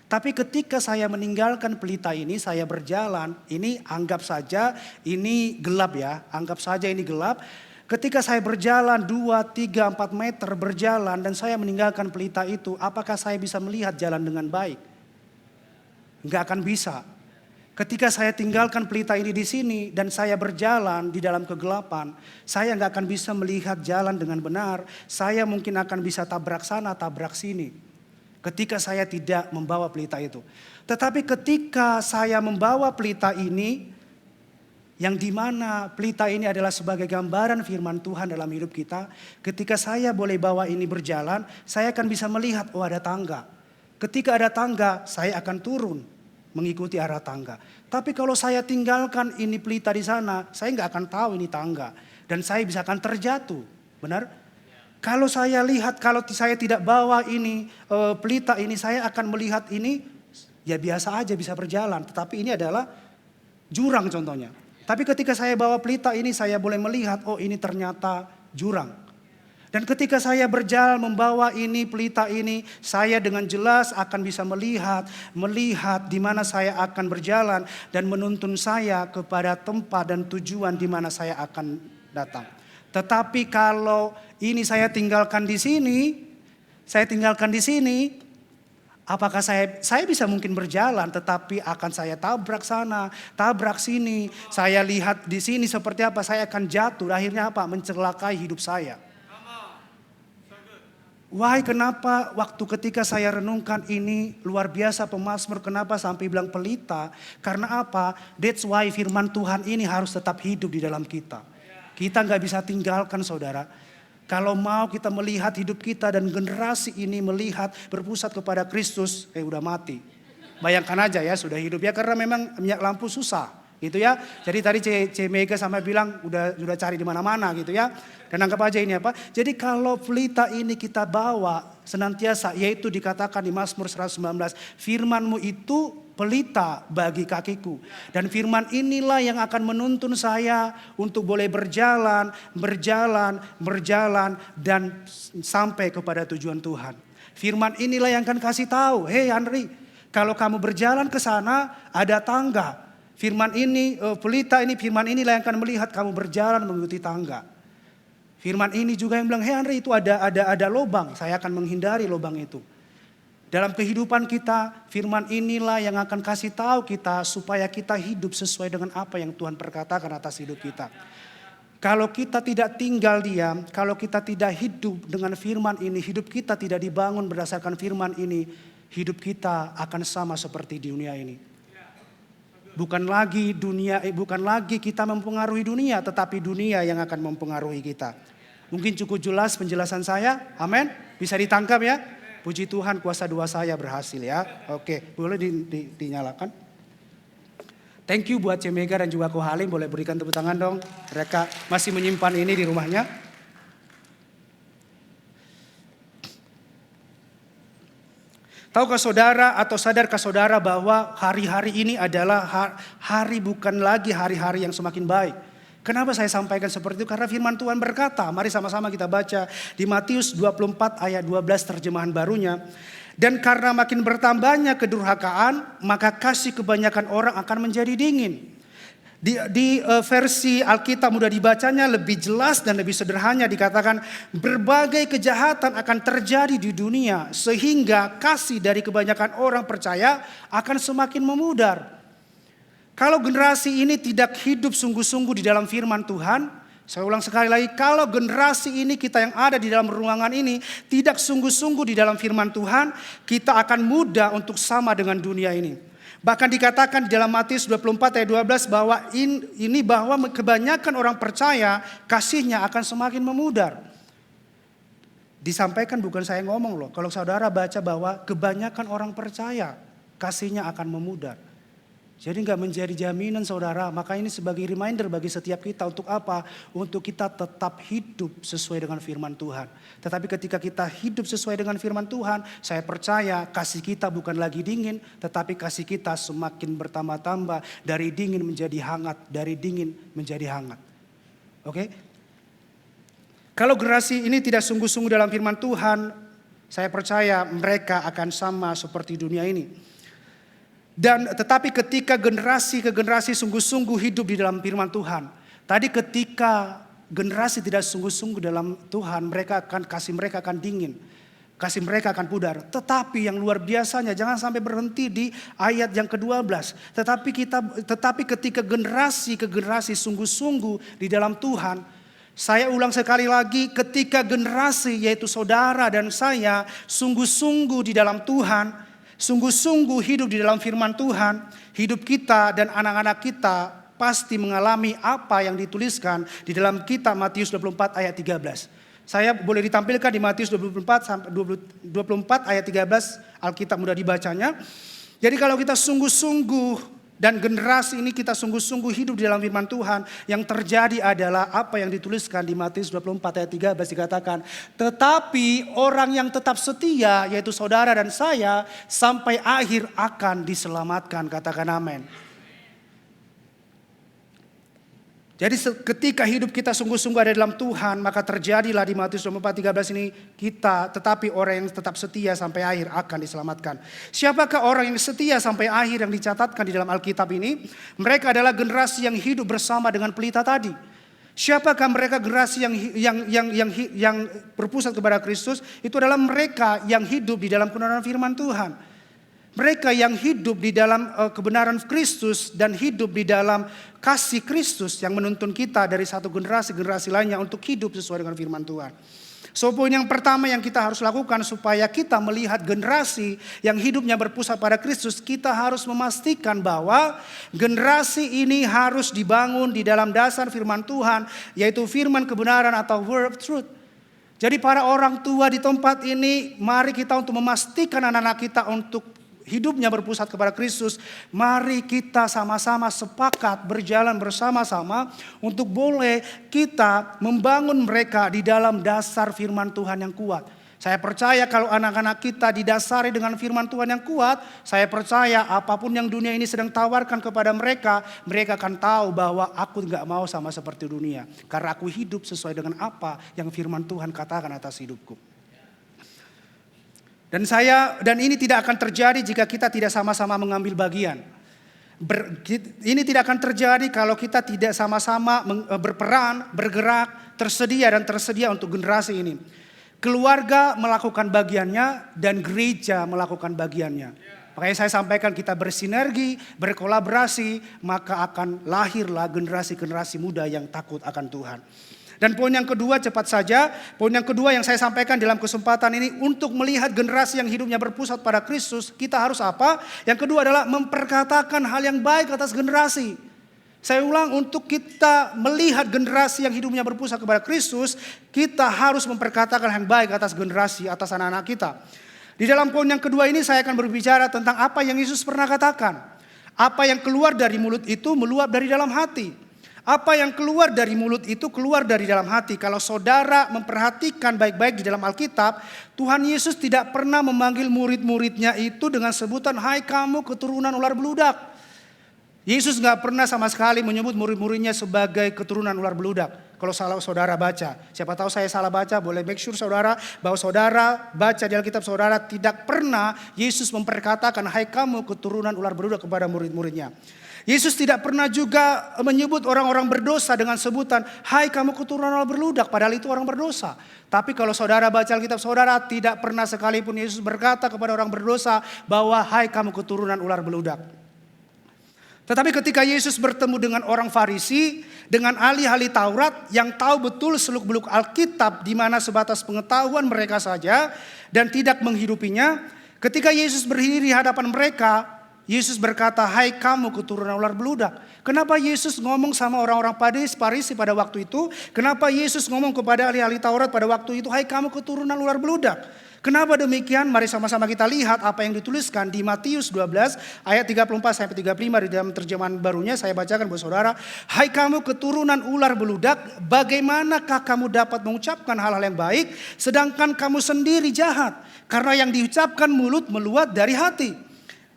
Tapi ketika saya meninggalkan pelita ini, saya berjalan, ini anggap saja ini gelap ya, anggap saja ini gelap. Ketika saya berjalan 2, 3, 4 meter berjalan dan saya meninggalkan pelita itu, apakah saya bisa melihat jalan dengan baik? Enggak akan bisa. Ketika saya tinggalkan pelita ini di sini dan saya berjalan di dalam kegelapan, saya nggak akan bisa melihat jalan dengan benar. Saya mungkin akan bisa tabrak sana, tabrak sini. Ketika saya tidak membawa pelita itu. Tetapi ketika saya membawa pelita ini, yang dimana pelita ini adalah sebagai gambaran firman Tuhan dalam hidup kita. Ketika saya boleh bawa ini berjalan, saya akan bisa melihat, oh ada tangga. Ketika ada tangga, saya akan turun mengikuti arah tangga. Tapi kalau saya tinggalkan ini pelita di sana, saya nggak akan tahu ini tangga. Dan saya bisa akan terjatuh, benar? Kalau saya lihat, kalau saya tidak bawa ini pelita ini, saya akan melihat ini, ya biasa aja bisa berjalan. Tetapi ini adalah jurang contohnya. Tapi ketika saya bawa pelita ini saya boleh melihat, oh ini ternyata jurang. Dan ketika saya berjalan membawa ini pelita ini, saya dengan jelas akan bisa melihat di mana saya akan berjalan dan menuntun saya kepada tempat dan tujuan di mana saya akan datang. Tetapi kalau ini saya tinggalkan di sini, apakah saya bisa mungkin berjalan, tetapi akan saya tabrak sana, tabrak sini. Saya lihat di sini seperti apa, saya akan jatuh. Akhirnya apa? Mencelakai hidup saya. Why, kenapa waktu ketika saya renungkan ini luar biasa pemazmur, kenapa sampai bilang pelita? Karena apa? That's why firman Tuhan ini harus tetap hidup di dalam kita. Kita gak bisa tinggalkan saudara. Kalau mau kita melihat hidup kita dan generasi ini melihat berpusat kepada Kristus, udah mati. Bayangkan aja ya sudah hidup ya, karena memang minyak lampu susah. Gitu ya. Jadi tadi C Mega sampai bilang udah cari di mana-mana gitu ya. Dan anggap aja ini apa? Jadi kalau pelita ini kita bawa senantiasa, yaitu dikatakan di Mazmur 119, firman-Mu itu pelita bagi kakiku. Dan firman inilah yang akan menuntun saya untuk boleh berjalan dan sampai kepada tujuan Tuhan. Firman inilah yang akan kasih tahu, hey Henry, kalau kamu berjalan ke sana ada tangga. Firman ini, pelita ini, firman inilah yang akan melihat kamu berjalan mengikuti tangga. Firman ini juga yang bilang, hey Andre, itu ada lubang, saya akan menghindari lubang itu. Dalam kehidupan kita, firman inilah yang akan kasih tahu kita supaya kita hidup sesuai dengan apa yang Tuhan perkatakan atas hidup kita. Kalau kita tidak tinggal diam, kalau kita tidak hidup dengan firman ini, hidup kita tidak dibangun berdasarkan firman ini, hidup kita akan sama seperti di dunia ini. Bukan lagi kita mempengaruhi dunia, tetapi dunia yang akan mempengaruhi kita. Mungkin cukup jelas penjelasan saya, amin. Bisa ditangkap ya. Puji Tuhan, kuasa doa saya berhasil ya. Oke, boleh dinyalakan. Thank you buat Cemega dan juga Ko Halim, boleh berikan tepuk tangan dong. Mereka masih menyimpan ini di rumahnya. Tahukah saudara atau sadarkah saudara bahwa hari-hari ini adalah hari bukan lagi hari-hari yang semakin baik. Kenapa saya sampaikan seperti itu? Karena firman Tuhan berkata, mari sama-sama kita baca di Matius 24 ayat 12 terjemahan barunya. Dan karena makin bertambahnya kedurhakaan, maka kasih kebanyakan orang akan menjadi dingin. Di versi Alkitab mudah dibacanya lebih jelas dan lebih sederhana dikatakan berbagai kejahatan akan terjadi di dunia sehingga kasih dari kebanyakan orang percaya akan semakin memudar. Kalau generasi ini tidak hidup sungguh-sungguh di dalam firman Tuhan, saya ulang sekali lagi, kalau generasi ini kita yang ada di dalam ruangan ini tidak sungguh-sungguh di dalam firman Tuhan, kita akan mudah untuk sama dengan dunia ini. Bahkan dikatakan di dalam Matius 24 ayat 12 bahwa bahwa kebanyakan orang percaya kasihnya akan semakin memudar. Disampaikan bukan saya ngomong loh. Kalau saudara baca bahwa kebanyakan orang percaya kasihnya akan memudar. Jadi gak menjadi jaminan saudara. Maka ini sebagai reminder bagi setiap kita untuk apa? Untuk kita tetap hidup sesuai dengan firman Tuhan. Tetapi ketika kita hidup sesuai dengan firman Tuhan, saya percaya kasih kita bukan lagi dingin, tetapi kasih kita semakin bertambah-tambah. Dari dingin menjadi hangat, dari dingin menjadi hangat. Oke? Kalau generasi ini tidak sungguh-sungguh dalam firman Tuhan, saya percaya mereka akan sama seperti dunia ini. Tetapi ketika generasi ke generasi sungguh-sungguh hidup di dalam firman Tuhan. Tadi ketika generasi tidak sungguh-sungguh dalam Tuhan, kasih mereka akan dingin. Kasih mereka akan pudar. Tetapi yang luar biasanya, jangan sampai berhenti di ayat yang ke-12. Tetapi ketika generasi ke generasi sungguh-sungguh di dalam Tuhan. Saya ulang sekali lagi, ketika generasi yaitu saudara dan saya sungguh-sungguh di dalam Tuhan, sungguh-sungguh hidup di dalam firman Tuhan, hidup kita dan anak-anak kita pasti mengalami apa yang dituliskan di dalam kitab Matius 24 ayat 13. Saya boleh ditampilkan di Matius 24 ayat 13, Alkitab mudah dibacanya. Jadi kalau kita sungguh-sungguh dan generasi ini kita sungguh-sungguh hidup di dalam firman Tuhan, yang terjadi adalah apa yang dituliskan di Matius 24 ayat 13 dikatakan, tetapi orang yang tetap setia yaitu saudara dan saya sampai akhir akan diselamatkan. Katakan amin. Jadi ketika hidup kita sungguh-sungguh ada dalam Tuhan, maka terjadilah di Matius 24:13 ini kita, tetapi orang yang tetap setia sampai akhir akan diselamatkan. Siapakah orang yang setia sampai akhir yang dicatatkan di dalam Alkitab ini? Mereka adalah generasi yang hidup bersama dengan pelita tadi. Siapakah mereka generasi yang berpusat kepada Kristus? Itu adalah mereka yang hidup di dalam kebenaran firman Tuhan. Mereka yang hidup di dalam kebenaran Kristus dan hidup di dalam kasih Kristus yang menuntun kita dari satu generasi lainnya untuk hidup sesuai dengan firman Tuhan. So poin yang pertama yang kita harus lakukan supaya kita melihat generasi yang hidupnya berpusat pada Kristus, kita harus memastikan bahwa generasi ini harus dibangun di dalam dasar firman Tuhan, yaitu firman kebenaran atau word of truth. Jadi para orang tua di tempat ini, mari kita untuk memastikan anak-anak kita untuk hidupnya berpusat kepada Kristus. Mari kita sama-sama sepakat berjalan bersama-sama untuk boleh kita membangun mereka di dalam dasar firman Tuhan yang kuat. Saya percaya kalau anak-anak kita didasari dengan firman Tuhan yang kuat, saya percaya apapun yang dunia ini sedang tawarkan kepada mereka, mereka akan tahu bahwa aku gak mau sama seperti dunia. Karena aku hidup sesuai dengan apa yang firman Tuhan katakan atas hidupku. Dan ini tidak akan terjadi jika kita tidak sama-sama mengambil bagian. Ini tidak akan terjadi kalau kita tidak sama-sama berperan, bergerak, tersedia untuk generasi ini. Keluarga melakukan bagiannya dan gereja melakukan bagiannya. Makanya saya sampaikan kita bersinergi, berkolaborasi, maka akan lahirlah generasi-generasi muda yang takut akan Tuhan. Dan poin yang kedua, cepat saja. Poin yang kedua yang saya sampaikan dalam kesempatan ini, untuk melihat generasi yang hidupnya berpusat pada Kristus, kita harus apa? Yang kedua adalah memperkatakan hal yang baik atas generasi. Saya ulang, untuk kita melihat generasi yang hidupnya berpusat kepada Kristus, kita harus memperkatakan hal yang baik atas generasi, atas anak-anak kita. Di dalam poin yang kedua ini saya akan berbicara tentang apa yang Yesus pernah katakan. Apa yang keluar dari mulut itu meluap dari dalam hati. Apa yang keluar dari mulut itu keluar dari dalam hati. Kalau saudara memperhatikan baik-baik di dalam Alkitab, Tuhan Yesus tidak pernah memanggil murid-muridnya itu dengan sebutan, hai kamu keturunan ular beludak. Yesus gak pernah sama sekali menyebut murid-muridnya sebagai keturunan ular beludak. Kalau saudara baca, siapa tahu saya salah baca, boleh make sure saudara bahwa saudara baca di Alkitab saudara tidak pernah Yesus memperkatakan, hai kamu keturunan ular beludak kepada murid-muridnya. Yesus tidak pernah juga menyebut orang-orang berdosa dengan sebutan, hai kamu keturunan ular beludak, padahal itu orang berdosa. Tapi kalau saudara baca Alkitab saudara, tidak pernah sekalipun Yesus berkata kepada orang berdosa bahwa hai kamu keturunan ular beludak. Tetapi ketika Yesus bertemu dengan orang Farisi, dengan ahli-ahli Taurat yang tahu betul seluk-beluk Alkitab di mana sebatas pengetahuan mereka saja dan tidak menghidupinya, ketika Yesus berdiri di hadapan mereka, Yesus berkata, hai kamu keturunan ular beludak. Kenapa Yesus ngomong sama orang-orang Farisi pada waktu itu? Kenapa Yesus ngomong kepada ahli-ahli Taurat pada waktu itu, hai kamu keturunan ular beludak? Kenapa demikian? Mari sama-sama kita lihat apa yang dituliskan di Matius 12 ayat 34-35 di dalam terjemahan barunya. Saya bacakan buat saudara. Hai kamu keturunan ular beludak, bagaimanakah kamu dapat mengucapkan hal-hal yang baik sedangkan kamu sendiri jahat? Karena yang diucapkan mulut meluap dari hati.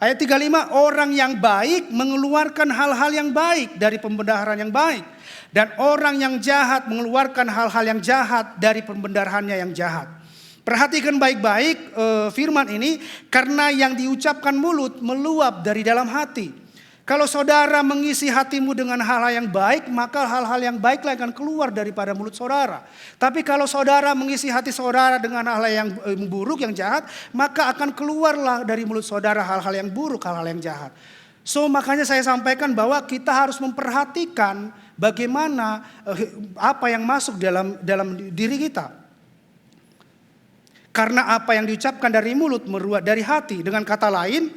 Ayat 35, orang yang baik mengeluarkan hal-hal yang baik dari pembendaharaan yang baik. Dan orang yang jahat mengeluarkan hal-hal yang jahat dari pembendaharannya yang jahat. Perhatikan baik-baik firman ini, karena yang diucapkan mulut meluap dari dalam hati. Kalau saudara mengisi hatimu dengan hal-hal yang baik, maka hal-hal yang baiklah akan keluar daripada mulut saudara. Tapi kalau saudara mengisi hati saudara dengan hal-hal yang buruk, yang jahat, maka akan keluarlah dari mulut saudara hal-hal yang buruk, hal-hal yang jahat. So makanya saya sampaikan bahwa kita harus memperhatikan bagaimana apa yang masuk dalam diri kita. Karena apa yang diucapkan dari mulut meluap dari hati. Dengan kata lain,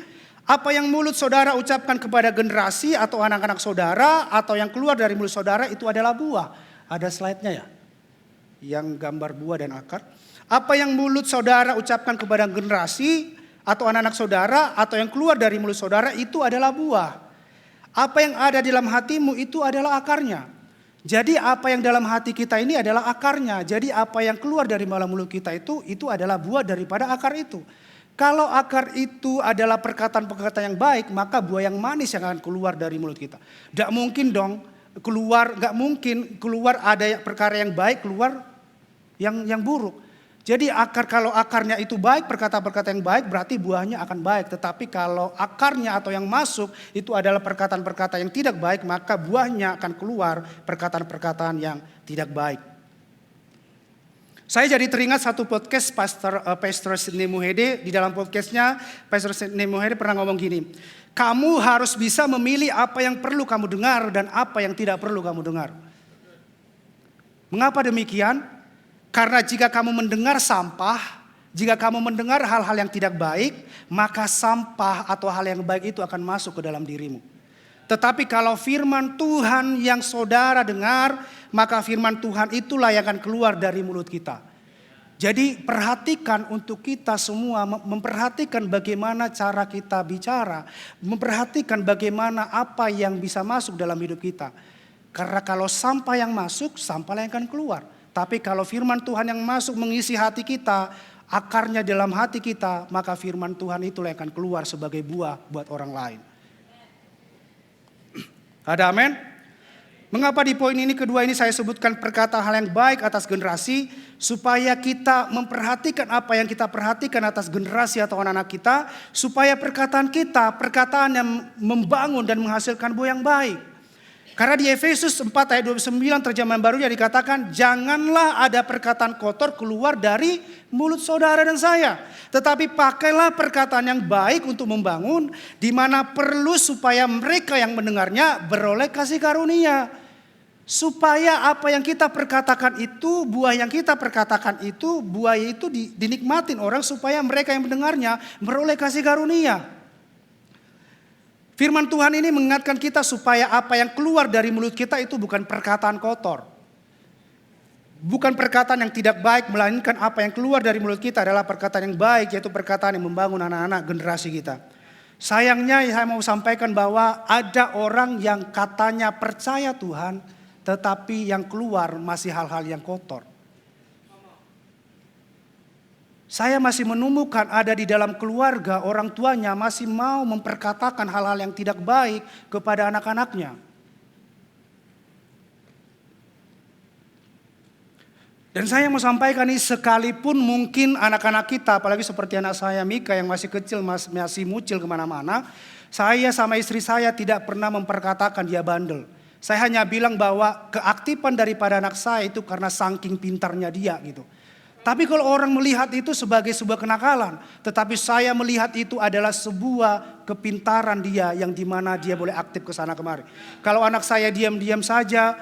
apa yang mulut saudara ucapkan kepada generasi atau anak-anak saudara atau yang keluar dari mulut saudara itu adalah buah. Ada slide-nya ya? Yang gambar buah dan akar. Apa yang mulut saudara ucapkan kepada generasi atau anak-anak saudara atau yang keluar dari mulut saudara itu adalah buah. Apa yang ada di dalam hatimu itu adalah akarnya. Jadi apa yang dalam hati kita ini adalah akarnya. Jadi apa yang keluar dari dalam mulut kita itu adalah buah daripada akar itu. Kalau akar itu adalah perkataan-perkataan yang baik, maka buah yang manis yang akan keluar dari mulut kita. Tidak mungkin dong keluar, nggak mungkin keluar ada perkara yang baik, keluar yang buruk. Jadi kalau akarnya itu baik, perkataan-perkataan yang baik, berarti buahnya akan baik. Tetapi kalau akarnya atau yang masuk itu adalah perkataan-perkataan yang tidak baik, maka buahnya akan keluar perkataan-perkataan yang tidak baik. Saya jadi teringat satu podcast Pastor Sidney Muhede. Di dalam podcastnya Pastor Sidney Muhede pernah ngomong gini, kamu harus bisa memilih apa yang perlu kamu dengar dan apa yang tidak perlu kamu dengar. Mengapa demikian? Karena jika kamu mendengar sampah, jika kamu mendengar hal-hal yang tidak baik, maka sampah atau hal yang baik itu akan masuk ke dalam dirimu. Tetapi kalau firman Tuhan yang saudara dengar, maka firman Tuhan itulah yang akan keluar dari mulut kita. Jadi perhatikan untuk kita semua, memperhatikan bagaimana cara kita bicara, memperhatikan bagaimana apa yang bisa masuk dalam hidup kita. Karena kalau sampah yang masuk, sampah yang akan keluar. Tapi kalau firman Tuhan yang masuk mengisi hati kita, akarnya dalam hati kita, maka firman Tuhan itulah yang akan keluar sebagai buah buat orang lain. Ada amin? Mengapa di poin ini kedua ini saya sebutkan perkataan hal yang baik atas generasi, supaya kita memperhatikan apa yang kita perhatikan atas generasi atau anak-anak kita, supaya perkataan kita, perkataan yang membangun dan menghasilkan buah yang baik. Karena di Efesus 4 ayat 29 terjemahan barunya dikatakan, janganlah ada perkataan kotor keluar dari mulut saudara dan saya. Tetapi pakailah perkataan yang baik untuk membangun, di mana perlu supaya mereka yang mendengarnya beroleh kasih karunia. Supaya apa yang kita perkatakan itu, buah yang kita perkatakan itu, buah itu dinikmatin orang, supaya mereka yang mendengarnya beroleh kasih karunia. Firman Tuhan ini mengingatkan kita supaya apa yang keluar dari mulut kita itu bukan perkataan kotor. Bukan perkataan yang tidak baik, melainkan apa yang keluar dari mulut kita adalah perkataan yang baik, yaitu perkataan yang membangun anak-anak generasi kita. Sayangnya saya mau sampaikan bahwa ada orang yang katanya percaya Tuhan, tetapi yang keluar masih hal-hal yang kotor. Saya masih menemukan ada di dalam keluarga orang tuanya masih mau memperkatakan hal-hal yang tidak baik kepada anak-anaknya. Dan saya mau sampaikan ini, sekalipun mungkin anak-anak kita, apalagi seperti anak saya Mika yang masih kecil, masih mucil kemana-mana. Saya sama istri saya tidak pernah memperkatakan dia bandel. Saya hanya bilang bahwa keaktifan daripada anak saya itu karena saking pintarnya dia gitu. Tapi kalau orang melihat itu sebagai sebuah kenakalan, tetapi saya melihat itu adalah sebuah kepintaran dia yang dimana dia boleh aktif ke sana kemari. Kalau anak saya diam-diam saja,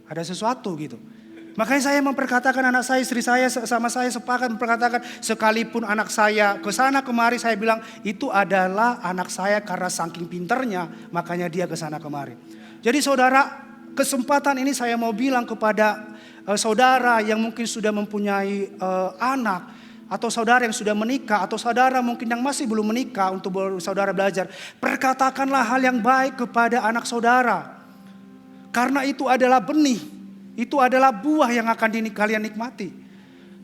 ada sesuatu gitu. Makanya saya memperkatakan anak saya, istri saya sama saya sepakat memperkatakan, sekalipun anak saya ke sana kemari, saya bilang itu adalah anak saya karena saking pintarnya, makanya dia ke sana kemari. Jadi saudara, kesempatan ini saya mau bilang kepada saudara yang mungkin sudah mempunyai anak, atau saudara yang sudah menikah, atau saudara mungkin yang masih belum menikah, untuk saudara belajar, perkatakanlah hal yang baik kepada anak saudara. Karena itu adalah benih, itu adalah buah yang akan kalian nikmati.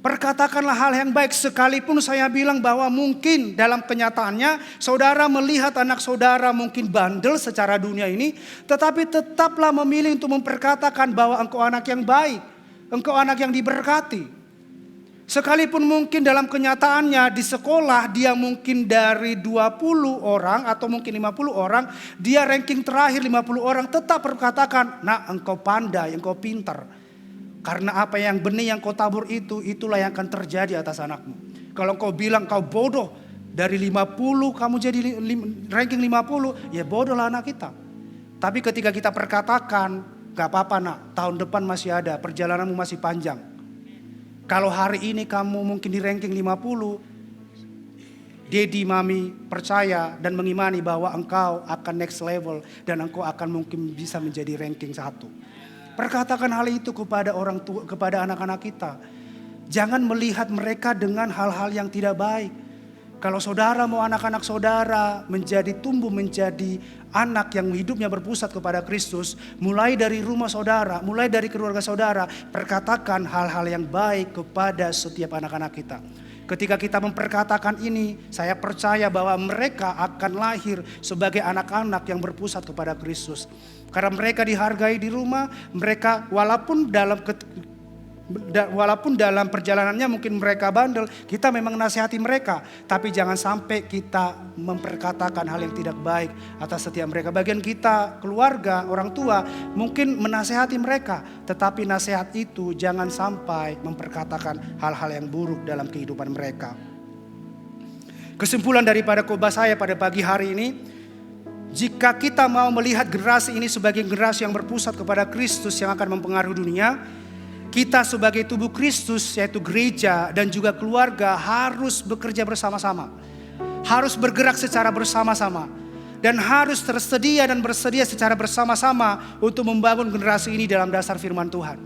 Perkatakanlah hal yang baik, sekalipun saya bilang bahwa mungkin dalam kenyataannya saudara melihat anak saudara mungkin bandel secara dunia ini, tetapi tetaplah memilih untuk memperkatakan bahwa engkau anak yang baik. Engkau anak yang diberkati. Sekalipun mungkin dalam kenyataannya di sekolah dia mungkin dari 20 orang atau mungkin 50 orang, dia ranking terakhir 50 orang, tetap berkatakan, "Nak, engkau pandai, engkau pintar." Karena apa yang benih yang kau tabur itu, itulah yang akan terjadi atas anakmu. Kalau engkau bilang kau bodoh, dari 50 kamu jadi ranking 50, ya bodohlah anak kita. Tapi ketika kita perkatakan, gak apa-apa nak, tahun depan masih ada, perjalananmu masih panjang. Kalau hari ini kamu mungkin di ranking 50, Dedi, Mami percaya dan mengimani bahwa engkau akan next level dan engkau akan mungkin bisa menjadi ranking 1. Perkatakan hal itu kepada orang tua, kepada anak-anak kita. Jangan melihat mereka dengan hal-hal yang tidak baik. Kalau saudara mau anak-anak saudara tumbuh menjadi anak yang hidupnya berpusat kepada Kristus, mulai dari rumah saudara, mulai dari keluarga saudara, perkatakan hal-hal yang baik kepada setiap anak-anak kita. Ketika kita memperkatakan ini, saya percaya bahwa mereka akan lahir sebagai anak-anak yang berpusat kepada Kristus. Karena mereka dihargai di rumah, mereka walaupun dalam perjalanannya mungkin mereka bandel, kita memang nasihati mereka. Tapi jangan sampai kita memperkatakan hal yang tidak baik atas setiap mereka. Bagian kita, keluarga, orang tua, mungkin menasihati mereka. Tetapi nasihat itu jangan sampai memperkatakan hal-hal yang buruk dalam kehidupan mereka. Kesimpulan daripada khotbah saya pada pagi hari ini, jika kita mau melihat generasi ini sebagai generasi yang berpusat kepada Kristus yang akan mempengaruhi dunia, kita sebagai tubuh Kristus yaitu gereja dan juga keluarga harus bekerja bersama-sama. Harus bergerak secara bersama-sama. Dan harus tersedia dan bersedia secara bersama-sama untuk membangun generasi ini dalam dasar firman Tuhan.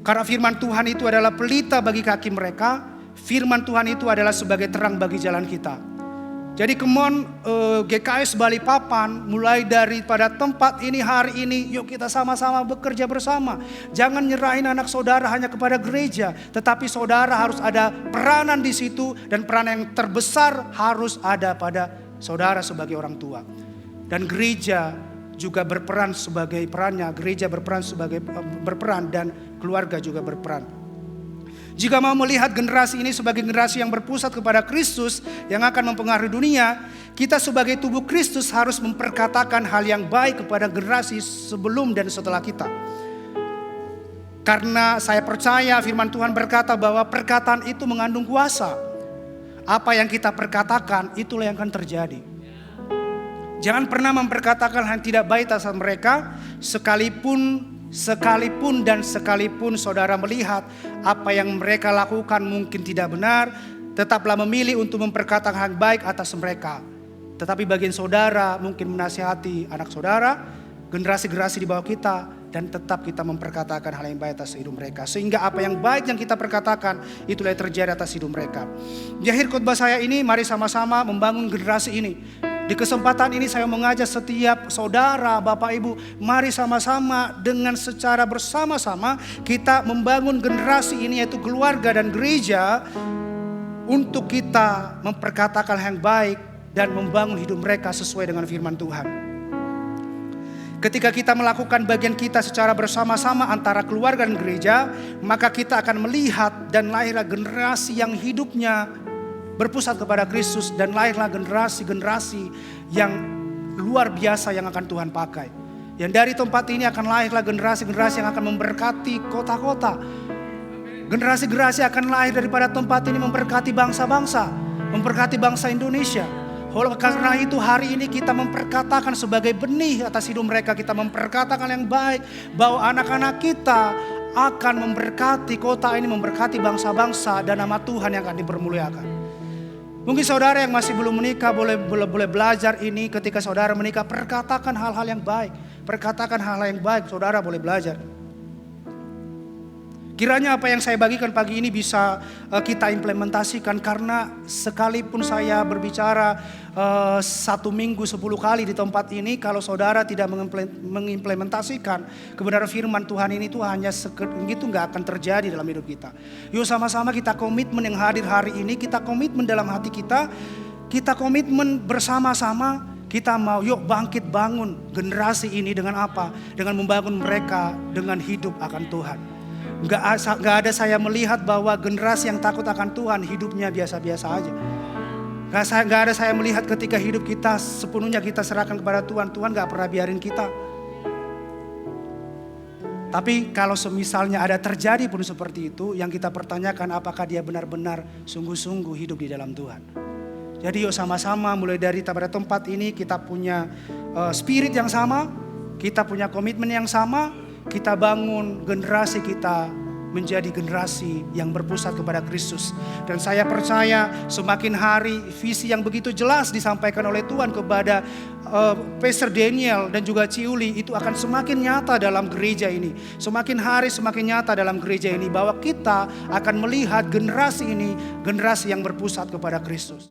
Karena firman Tuhan itu adalah pelita bagi kaki mereka. Firman Tuhan itu adalah sebagai terang bagi jalan kita. Jadi GKS Balikpapan mulai daripada tempat ini hari ini, yuk kita sama-sama bekerja bersama. Jangan nyerahin anak saudara hanya kepada gereja, tetapi saudara harus ada peranan di situ, dan peranan yang terbesar harus ada pada saudara sebagai orang tua. Dan gereja juga berperan sebagai perannya, gereja berperan dan keluarga juga berperan. Jika mau melihat generasi ini sebagai generasi yang berpusat kepada Kristus yang akan mempengaruhi dunia, kita sebagai tubuh Kristus harus memperkatakan hal yang baik kepada generasi sebelum dan setelah kita. Karena saya percaya firman Tuhan berkata bahwa perkataan itu mengandung kuasa. Apa yang kita perkatakan itulah yang akan terjadi. Jangan pernah memperkatakan hal yang tidak baik atas mereka, sekalipun saudara melihat apa yang mereka lakukan mungkin tidak benar, tetaplah memilih untuk memperkatakan hal baik atas mereka. Tetapi bagian saudara mungkin menasihati anak saudara, generasi-generasi di bawah kita, dan tetap kita memperkatakan hal yang baik atas hidup mereka. Sehingga apa yang baik yang kita perkatakan itulah yang terjadi atas hidup mereka. Di akhir khotbah saya ini, mari sama-sama membangun generasi ini. Di kesempatan ini saya mengajak setiap saudara, Bapak Ibu, mari sama-sama dengan secara bersama-sama kita membangun generasi ini yaitu keluarga dan gereja untuk kita memperkatakan yang baik dan membangun hidup mereka sesuai dengan firman Tuhan. Ketika kita melakukan bagian kita secara bersama-sama antara keluarga dan gereja, maka kita akan melihat dan lahirlah generasi yang hidupnya berpusat kepada Kristus, dan lahirlah generasi-generasi yang luar biasa yang akan Tuhan pakai. Yang dari tempat ini akan lahirlah generasi-generasi yang akan memberkati kota-kota. Generasi-generasi akan lahir daripada tempat ini memberkati bangsa-bangsa, memberkati bangsa Indonesia. Oleh karena itu hari ini kita memperkatakan sebagai benih atas hidup mereka, kita memperkatakan yang baik bahwa anak-anak kita akan memberkati kota ini, memberkati bangsa-bangsa, dan nama Tuhan yang akan dipermuliakan. Mungkin saudara yang masih belum menikah boleh belajar ini. Ketika saudara menikah, perkatakan hal-hal yang baik. Perkatakan hal-hal yang baik, saudara boleh belajar. Kiranya apa yang saya bagikan pagi ini bisa kita implementasikan. Karena sekalipun saya berbicara 1 minggu 10 kali di tempat ini, kalau saudara tidak mengimplementasikan kebenaran firman Tuhan ini, itu hanya segitu gak akan terjadi dalam hidup kita. Yuk sama-sama kita komitmen yang hadir hari ini, kita komitmen dalam hati kita, kita komitmen bersama-sama. Kita mau yuk bangkit bangun generasi ini dengan apa? Dengan membangun mereka dengan hidup akan Tuhan. Gak ada saya melihat bahwa generasi yang takut akan Tuhan hidupnya biasa-biasa aja. Gak ada saya melihat ketika hidup kita sepenuhnya kita serahkan kepada Tuhan, Tuhan gak pernah biarin kita. Tapi kalau semisalnya ada terjadi pun seperti itu, yang kita pertanyakan apakah dia benar-benar sungguh-sungguh hidup di dalam Tuhan. Jadi yuk sama-sama mulai dari pada tempat ini kita punya spirit yang sama, kita punya komitmen yang sama. Kita bangun generasi kita menjadi generasi yang berpusat kepada Kristus. Dan saya percaya semakin hari visi yang begitu jelas disampaikan oleh Tuhan kepada Pastor Daniel dan juga Ciuli itu akan semakin nyata dalam gereja ini. Semakin hari semakin nyata dalam gereja ini bahwa kita akan melihat generasi ini generasi yang berpusat kepada Kristus.